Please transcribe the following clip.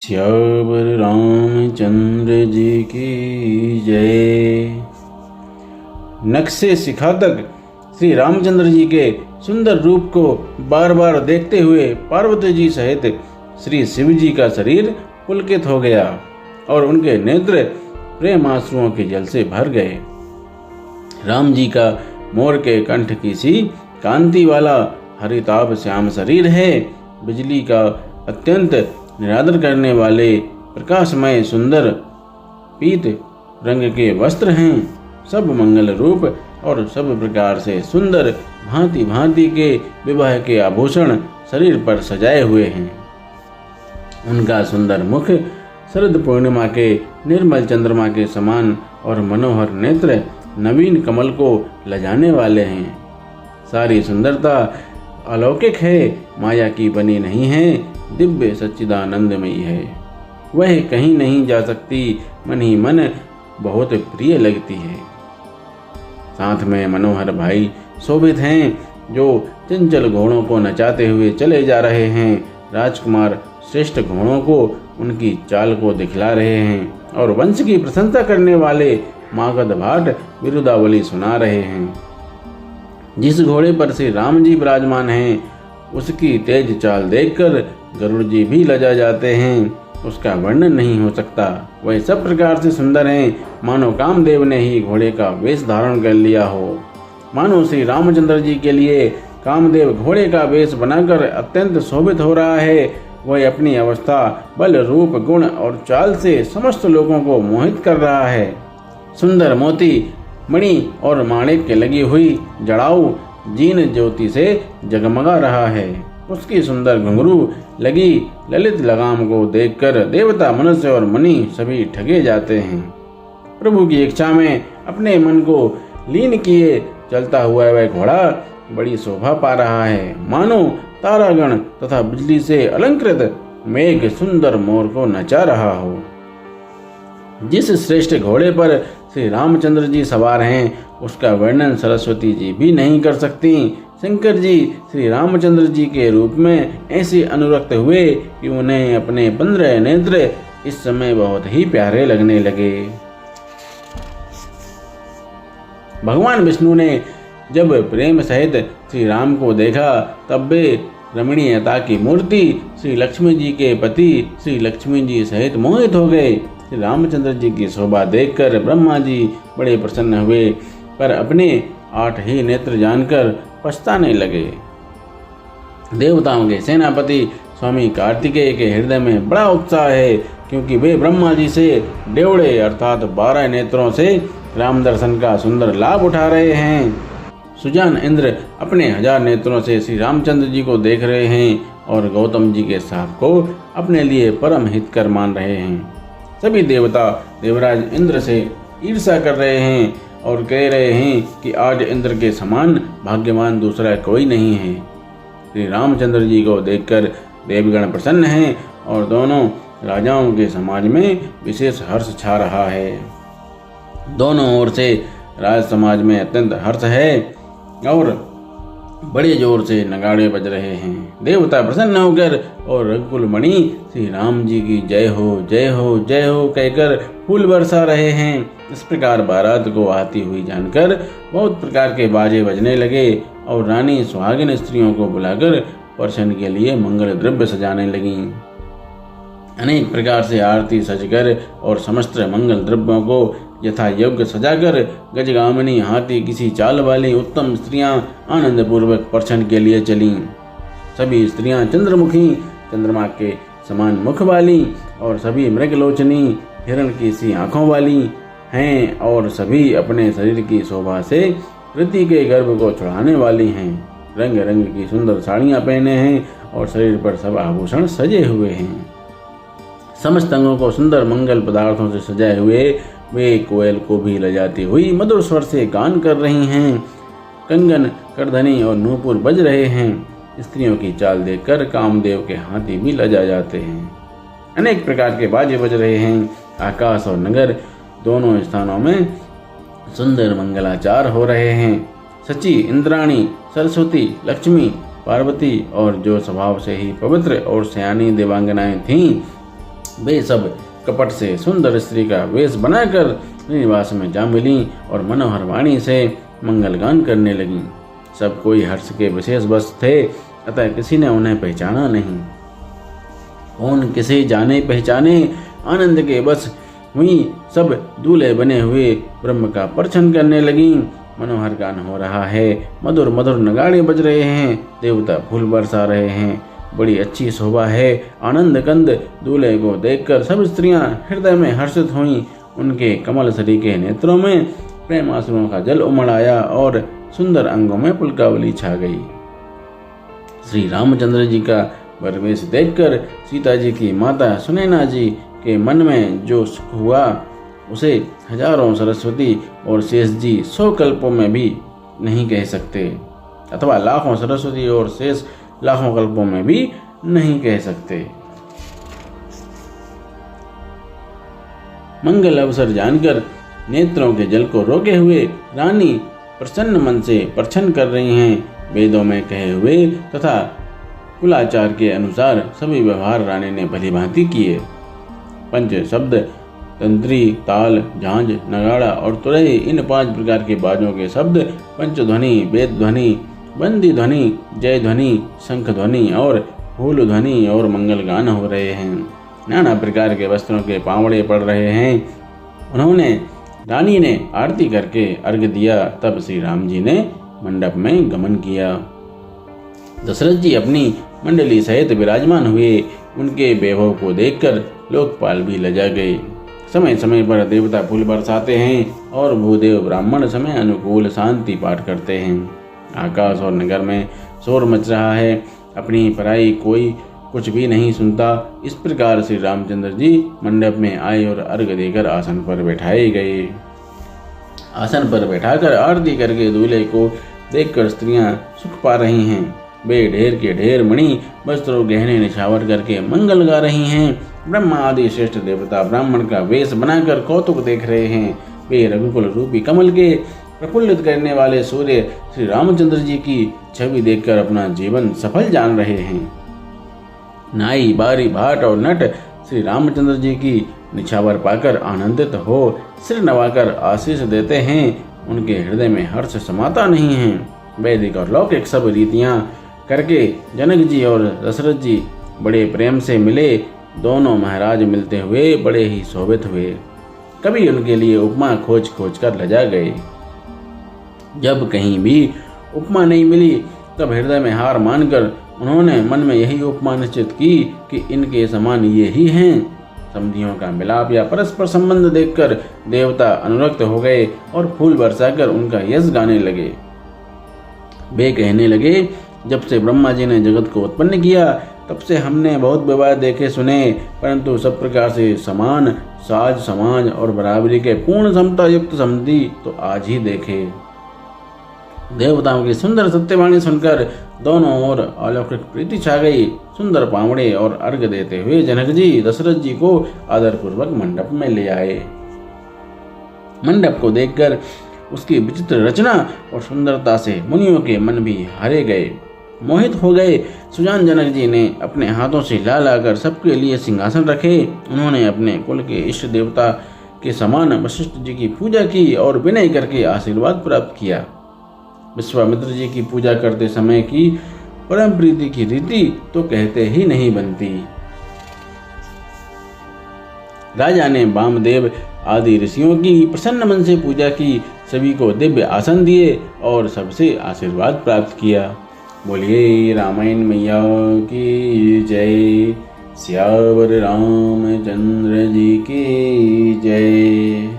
श्यावर रामचंद्र जी की जय। नक्शे सिखातक श्री रामचंद्र जी के सुंदर रूप को बार बार देखते हुए पार्वती जी सहित श्री शिव जी का शरीर पुलकित हो गया और उनके नेत्र प्रेम आंसुओं के जल से भर गए। राम जी का मोर के कंठ की सी कांति वाला हरिताभ श्याम शरीर है। बिजली का अत्यंत निरादर करने वाले प्रकाशमय सुंदर पीत रंग के वस्त्र हैं। सब मंगल रूप और सब प्रकार से सुंदर भांति भांति के विवाह के आभूषण शरीर पर सजाए हुए हैं। उनका सुंदर मुख शरद पूर्णिमा के निर्मल चंद्रमा के समान और मनोहर नेत्र नवीन कमल को लजाने वाले हैं। सारी सुंदरता अलौकिक है, माया की बनी नहीं है, दिव्य सच्चिदानंदमयी है। वह कहीं नहीं जा सकती, मन ही मन बहुत प्रिय लगती है। साथ में मनोहर भाई शोभित हैं जो चंचल घोड़ों को नचाते हुए चले जा रहे हैं। राजकुमार श्रेष्ठ घोड़ों को उनकी चाल को दिखला रहे हैं और वंश की प्रशंसा करने वाले मागध भाट बिरुदावली सुना रहे हैं। जिस घोड़े पर श्री राम जी विराजमान हैं, उसकी तेज चाल देखकर गरुड़ जी भी लजा जाते हैं। उसका वर्णन नहीं हो सकता। वह सब प्रकार से सुंदर हैं, मानो कामदेव ने ही घोड़े का वेश धारण कर लिया हो। मानो श्री रामचंद्र जी के लिए कामदेव घोड़े का वेश बनाकर अत्यंत शोभित हो रहा है। वह अपनी अवस्था, बल, रूप, गुण और चाल से समस्त लोगों को मोहित कर रहा है। सुंदर मोती, मणि और माणिक के लगी हुई जड़ाऊ जीन ज्योति से जगमगा रहा है। उसकी सुंदर घुंघरू लगी ललित लगाम को देखकर देवता, मनुष्य और मुनि सभी ठगे जाते हैं। प्रभु की इच्छा में अपने मन को लीन किए चलता हुआ वह घोड़ा बड़ी शोभा पा रहा है, मानो तारागण तथा बिजली से अलंकृत मेघ सुंदर मोर को नचा रहा हो। जिस श्रेष्ठ घोड़े पर श्री रामचंद्र जी सवार हैं, उसका वर्णन सरस्वती जी भी नहीं कर सकती। शंकर जी श्री रामचंद्र जी के रूप में ऐसे अनुरक्त हुए कि उन्हें अपने 15 नेत्र इस समय बहुत ही प्यारे लगने लगे। भगवान विष्णु ने जब प्रेम सहित श्री राम को देखा, तब वे रमणीयता की मूर्ति श्री लक्ष्मी जी के पति श्री लक्ष्मी जी सहित मोहित हो गए। श्री रामचंद्र जी की शोभा देखकर ब्रह्मा जी बड़े प्रसन्न हुए, पर अपने 8 ही नेत्र जानकर पछताने लगे। देवताओं के सेनापति स्वामी कार्तिकेय के हृदय में बड़ा उत्साह है, क्योंकि वे ब्रह्मा जी से डेवड़े अर्थात 12 नेत्रों से राम दर्शन का सुंदर लाभ उठा रहे हैं। सुजान इंद्र अपने 1000 नेत्रों से श्री रामचंद्र जी को देख रहे हैं और गौतम जी के साप को अपने लिए परम हितकर मान रहे हैं। सभी देवता देवराज इंद्र से ईर्ष्या कर रहे हैं और कह रहे हैं कि आज इंद्र के समान भाग्यवान दूसरा कोई नहीं है। श्री रामचंद्र जी को देखकर देवगण प्रसन्न हैं और दोनों राजाओं के समाज में विशेष हर्ष छा रहा है। दोनों ओर से राज समाज में अत्यंत हर्ष है और बड़े जोर से नगाड़े बज रहे हैं। देवता प्रसन्न होकर और रघुकुल मणि श्री राम जी की जय हो जय हो जय हो कहकर फूल बरसा रहे हैं। इस प्रकार बारात को आती हुई जानकर बहुत प्रकार के बाजे बजने लगे और रानी सुहागिन स्त्रियों को बुलाकर पर्शन के लिए मंगल द्रव्य सजाने लगीं। अनेक प्रकार से आरती सजकर और समस्त मंगल द्रव्यों को यथा योग्य सजाकर गजगामिनी हाथी किसी चाल वाली उत्तम स्त्रियां आनंद पूर्वक पर्शन के लिए चलीं। सभी स्त्रियां चंद्रमुखी, चंद्रमा के समान मुख वाली और सभी मृगलोचनी, हिरण की सी आंखों वाली हैं और सभी अपने शरीर की शोभा से पृथ्वी के गर्भ को चढ़ाने वाली हैं। रंग रंग की सुंदर साड़ियां पहने हैं और शरीर पर सब आभूषण सजे हुए हैं। समस्त अंगों को सुंदर मंगल पदार्थों से सजाए हुए वे कोयल को भी लजाती हुई मधुर स्वर से गान कर रही हैं। कंगन, करधनी और नूपुर बज रहे हैं। स्त्रियों की चाल देखकर कामदेव के हाथी भी लजा जाते हैं। अनेक प्रकार के बाजे बज रहे हैं। आकाश और नगर दोनों स्थानों में सुंदर मंगलाचार हो रहे हैं। सची, इंद्राणी, सरस्वती, लक्ष्मी, पार्वती और जो स्वभाव से ही पवित्र और सयानी देवांगनाएं थीं, वे सब कपट से सुंदर स्त्री का वेश बनाकर निवास में जा मिली और मनोहर वाणी से मंगलगान करने लगीं। सब कोई हर्ष के विशेष वश थे, अतः किसी ने उन्हें पहचाना नहीं। कौन किसे जाने पहचाने, आनंद के बस हुई सब दूल्हे बने हुए ब्रह्म का परछन करने लगी। मनोहर गान हो रहा है, मधुर मधुर नगाड़े बज रहे हैं, देवता फूल बरसा रहे हैं, बड़ी अच्छी शोभा है। आनंद कंद दूल्हे को देखकर सब स्त्रियां हृदय में हर्षित हुईं। उनके कमल सरी के नेत्रों में प्रेम आंसुओं का जल उमड़ आया और सुंदर अंगों में पुलकावली छा गई। श्री रामचंद्र जी का परवेश देखकर सीता जी की माता सुनैना जी के मन में जो सुख हुआ उसे हजारों सरस्वती और शेष जी 100 कल्पों में भी नहीं कह सकते, अथवा लाखों सरस्वती और शेष लाखों कल्पों में भी नहीं कह सकते। मंगल अवसर जानकर नेत्रों के जल को रोके हुए रानी प्रसन्न मन से परछन कर रही हैं। वेदों में कहे हुए तथा कुलाचार के अनुसार सभी व्यवहार रानी ने भली भांति किए। पंच शब्द, तंत्री, ताल, झांझ, नगाड़ा और तुरही, इन 5 प्रकार के बाजों के शब्द पंचध्वनि, वेद ध्वनि, बंदी ध्वनि, जय ध्वनि, शंख ध्वनि और फूल ध्वनि और मंगल गान हो रहे हैं। नाना प्रकार के वस्त्रों के पावड़े पड़ रहे हैं। उन्होंने रानी ने आरती करके अर्घ दिया। तब श्री राम जी ने मंडप में गमन किया। दशरथ जी अपनी मंडली सहित विराजमान हुए। उनके वैभव को देखकर लोकपाल भी लजा गए। समय समय पर देवता फूल बरसाते हैं और भूदेव ब्राह्मण समय अनुकूल शांति पाठ करते हैं। आकाश और नगर में शोर मच रहा है, अपनी पराई कोई कुछ भी नहीं सुनता। इस प्रकार श्री रामचंद्र जी मंडप में आए और अर्घ देकर आसन पर बैठाए गए। आसन पर बैठाकर आरती करके दूल्हे को देखकर स्त्रियां सुख पा रही हैं। वे ढेर के ढेर मणि वस्त्रों गहने निछावर करके मंगल गा रही हैं। ब्रह्मा आदि श्रेष्ठ देवता ब्राह्मण का वेश बनाकर कौतुक देख रहे हैं। वे रघुकुल रूपी कमल के प्रफुल्लित करने वाले सूर्य श्री रामचंद्र जी की छवि देखकर अपना जीवन सफल जान रहे हैं। नाई, बारी, भाट और नट श्री रामचंद्र जी की निछावर पाकर आनंदित हो सिर नवाकर आशीष देते हैं। उनके हृदय में हर्ष समाता नहीं है। वैदिक और लौकिक सब रीतियां करके जनक जी और दशरथ जी बड़े प्रेम से मिले। दोनों महाराज मिलते हुए बड़े ही शोभित हुए। कभी उनके लिए उपमा खोज खोज कर लजा गए। जब कहीं भी उपमा नहीं मिली तब हृदय में हार मानकर उन्होंने मन में यही उपमा निश्चित की कि इनके समान ये ही हैं। समधियों का मिलाप या परस्पर संबंध देखकर देवता अनुरक्त हो गए और फूल बरसाकर उनका यश गाने लगे। वे कहने लगे, जब से ब्रह्मा जी ने जगत को उत्पन्न किया तब से हमने बहुत विवाह देखे सुने, परंतु सब प्रकार से समान साज समाज और बराबरी के पूर्ण समता युक्त समधि तो आज ही देखे। देवताओं की सुंदर सत्यवाणी सुनकर दोनों ओर अलौकिक प्रीति छा गई। सुंदर पावड़े और अर्घ देते हुए जनक जी दशरथ जी को आदरपूर्वक मंडप में ले आए। मंडप को देखकर उसकी विचित्र रचना और सुंदरता से मुनियों के मन भी हारे गए, मोहित हो गए। सुजान जनक जी ने अपने हाथों से ला लाकर सबके लिए सिंहासन रखे। उन्होंने अपने कुल के इष्ट देवता के समान वशिष्ठ जी की पूजा की और विनय करके आशीर्वाद प्राप्त किया। विश्वामित्र जी की पूजा करते समय की परम प्रीति की रीति तो कहते ही नहीं बनती। राजा ने वामदेव आदि ऋषियों की प्रसन्न मन से पूजा की, सभी को दिव्य आसन दिए और सबसे आशीर्वाद प्राप्त किया। बोलिए रामायण मैया की जय। सियावर रामचंद्र जी की जय।